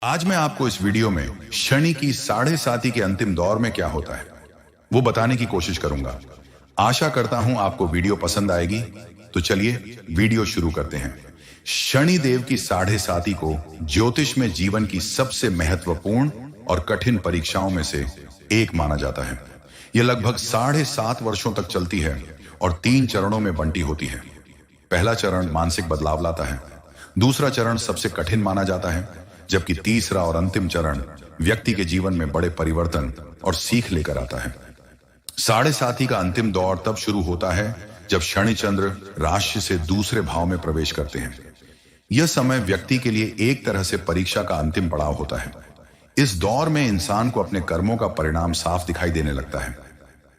आज मैं आपको इस वीडियो में शनि की साढ़े साती के अंतिम दौर में क्या होता है वो बताने की कोशिश करूंगा। आशा करता हूं आपको वीडियो पसंद आएगी। तो चलिए वीडियो शुरू करते हैं। शनि देव की साढ़े साती को ज्योतिष में जीवन की सबसे महत्वपूर्ण और कठिन परीक्षाओं में से एक माना जाता है। यह लगभग 7.5 वर्षों तक चलती है और 3 चरणों में बंटी होती है। पहला चरण मानसिक बदलाव लाता है, दूसरा चरण सबसे कठिन माना जाता है, जबकि तीसरा और अंतिम चरण व्यक्ति के जीवन में बड़े परिवर्तन और सीख लेकर आता है। साढ़े साती का अंतिम दौर तब शुरू होता है जब शनि चंद्र राशि से दूसरे भाव में प्रवेश करते हैं। यह समय व्यक्ति के लिए एक तरह से परीक्षा का अंतिम पड़ाव होता है। इस दौर में इंसान को अपने कर्मों का परिणाम साफ दिखाई देने लगता है।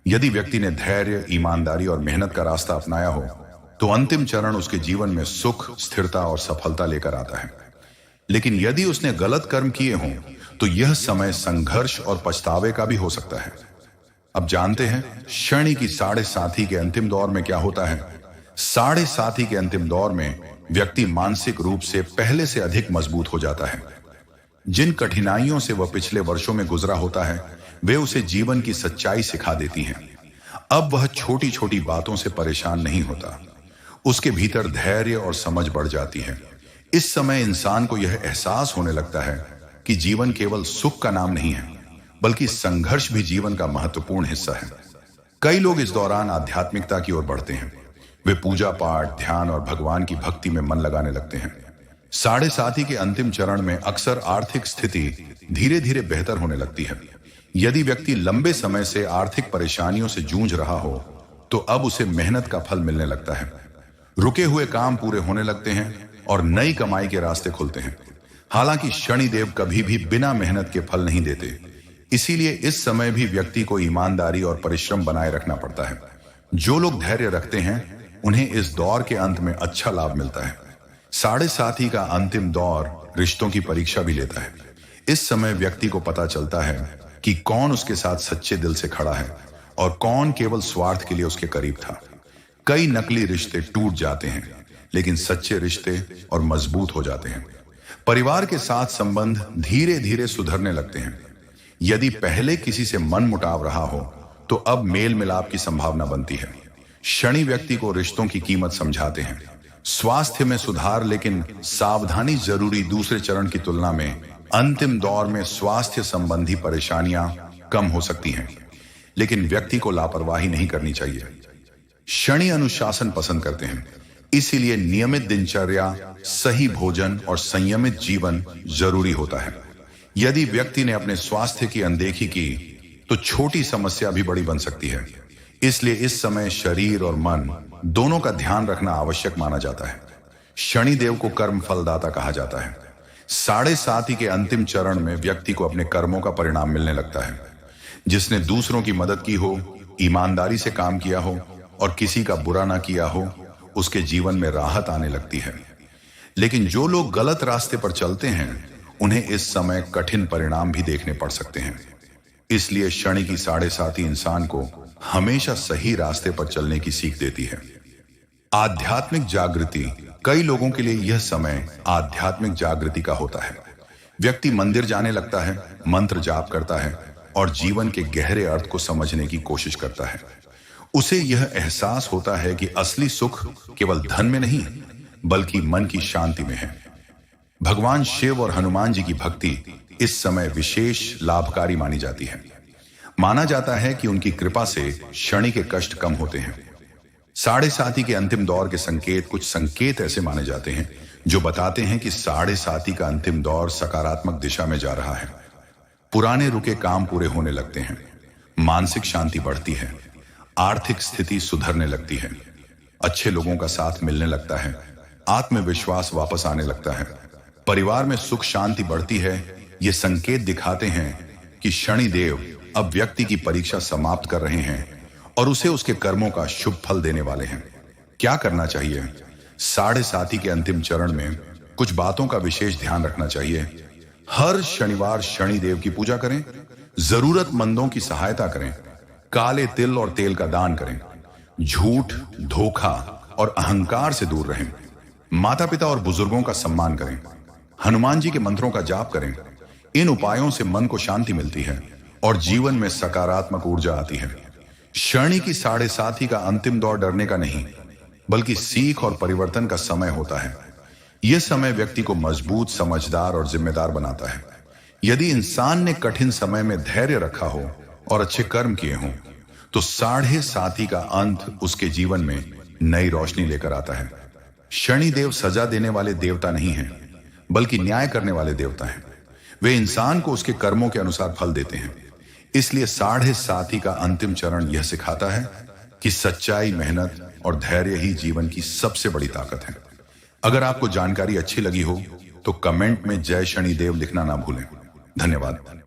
यदि व्यक्ति ने धैर्य, ईमानदारी और मेहनत का रास्ता अपनाया हो तो अंतिम चरण उसके जीवन में सुख, स्थिरता और सफलता लेकर आता है। लेकिन यदि उसने गलत कर्म किए हों तो यह समय संघर्ष और पछतावे का भी हो सकता है। अब जानते हैं शनि की साढ़े साती के अंतिम दौर में क्या होता है। साढ़े साती के अंतिम दौर में व्यक्ति मानसिक रूप से पहले से अधिक मजबूत हो जाता है। जिन कठिनाइयों से वह पिछले वर्षों में गुजरा होता है वे उसे जीवन की सच्चाई सिखा देती हैं। अब वह छोटी छोटी बातों से परेशान नहीं होता। उसके भीतर धैर्य और समझ बढ़ जाती है। इस समय इंसान को यह एहसास होने लगता है कि जीवन केवल सुख का नाम नहीं है, बल्कि संघर्ष भी जीवन का महत्वपूर्ण हिस्सा है। कई लोग इस दौरान आध्यात्मिकता की ओर बढ़ते हैं। वे पूजा पाठ, ध्यान और भगवान की भक्ति में मन लगाने लगते हैं। साढ़े साती के अंतिम चरण में अक्सर आर्थिक स्थिति धीरे धीरे बेहतर होने लगती है। यदि व्यक्ति लंबे समय से आर्थिक परेशानियों से जूझ रहा हो तो अब उसे मेहनत का फल मिलने लगता है। रुके हुए काम पूरे होने लगते हैं और नई कमाई के रास्ते खुलते हैं। हालांकि शनि देव कभी भी बिना मेहनत के फल नहीं देते, इसीलिए इस समय भी व्यक्ति को ईमानदारी और परिश्रम बनाए रखना पड़ता है। जो लोग धैर्य रखते हैं उन्हें इस दौर के अंत में अच्छा लाभ मिलता है। साढ़े साती का अंतिम दौर रिश्तों की परीक्षा भी लेता है। इस समय व्यक्ति को पता चलता है कि कौन उसके साथ सच्चे दिल से खड़ा है और कौन केवल स्वार्थ के लिए उसके करीब था। कई नकली रिश्ते टूट जाते हैं, लेकिन सच्चे रिश्ते और मजबूत हो जाते हैं। परिवार के साथ संबंध धीरे धीरे सुधरने लगते हैं। यदि पहले किसी से मन मुटाव रहा हो तो अब मेल मिलाप की संभावना बनती है। शनि व्यक्ति को रिश्तों की कीमत समझाते हैं। स्वास्थ्य में सुधार, लेकिन सावधानी जरूरी। दूसरे चरण की तुलना में अंतिम दौर में स्वास्थ्य संबंधी परेशानियां कम हो सकती हैं, लेकिन व्यक्ति को लापरवाही नहीं करनी चाहिए। शनि अनुशासन पसंद करते हैं, इसीलिए नियमित दिनचर्या, सही भोजन और संयमित जीवन जरूरी होता है। यदि व्यक्ति ने अपने स्वास्थ्य की अनदेखी की तो छोटी समस्या भी बड़ी बन सकती है। इसलिए इस समय शरीर और मन दोनों का ध्यान रखना आवश्यक माना जाता है। शनि देव को कर्म फलदाता कहा जाता है। साढ़े साती के अंतिम चरण में व्यक्ति को अपने कर्मों का परिणाम मिलने लगता है। जिसने दूसरों की मदद की हो, ईमानदारी से काम किया हो और किसी का बुरा ना किया हो, उसके जीवन में राहत आने लगती है। लेकिन जो लोग गलत रास्ते पर चलते हैं उन्हें इस समय कठिन परिणाम भी देखने पड़ सकते हैं। इसलिए शनि की साढ़े साती इंसान को हमेशा सही रास्ते पर चलने की सीख देती है। आध्यात्मिक जागृति, कई लोगों के लिए यह समय आध्यात्मिक जागृति का होता है। व्यक्ति मंदिर जाने लगता है, मंत्र जाप करता है और जीवन के गहरे अर्थ को समझने की कोशिश करता है। उसे यह एहसास होता है कि असली सुख केवल धन में नहीं बल्कि मन की शांति में है। भगवान शिव और हनुमान जी की भक्ति इस समय विशेष लाभकारी मानी जाती है। माना जाता है कि उनकी कृपा से शनि के कष्ट कम होते हैं। साढ़े साती के अंतिम दौर के कुछ संकेत ऐसे माने जाते हैं जो बताते हैं कि साढ़े साती का अंतिम दौर सकारात्मक दिशा में जा रहा है। पुराने रुके काम पूरे होने लगते हैं, मानसिक शांति बढ़ती है, आर्थिक स्थिति सुधरने लगती है, अच्छे लोगों का साथ मिलने लगता है, आत्मविश्वास वापस आने लगता है, परिवार में सुख शांति बढ़ती है। ये संकेत दिखाते हैं कि शनि देव अब व्यक्ति की परीक्षा समाप्त कर रहे हैं और उसे उसके कर्मों का शुभ फल देने वाले हैं। क्या करना चाहिए? साढ़े साती के अंतिम चरण में कुछ बातों का विशेष ध्यान रखना चाहिए। हर शनिवार शनि देव की पूजा करें, जरूरतमंदों की सहायता करें, काले तिल और तेल का दान करें, झूठ, धोखा और अहंकार से दूर रहें, माता पिता और बुजुर्गों का सम्मान करें, हनुमान जी के मंत्रों का जाप करें इन उपायों से मन को शांति मिलती है और जीवन में सकारात्मक ऊर्जा आती है। शनि की 7.5 का अंतिम दौर डरने का नहीं, बल्कि सीख और परिवर्तन का समय होता है। यह समय व्यक्ति को मजबूत, समझदार और जिम्मेदार बनाता है। यदि इंसान ने कठिन समय में धैर्य रखा हो और अच्छे कर्म किए हों, तो 7.5 का अंत उसके जीवन में नई रोशनी लेकर आता है। शनिदेव सजा देने वाले देवता नहीं हैं, बल्कि न्याय करने वाले देवता हैं। वे इंसान को उसके कर्मों के अनुसार फल देते हैं। इसलिए 7.5 का अंतिम चरण यह सिखाता है कि सच्चाई, मेहनत और धैर्य ही जीवन की सबसे बड़ी ताकत है। अगर आपको जानकारी अच्छी लगी हो तो कमेंट में जय शनिदेव लिखना ना भूलें। धन्यवाद।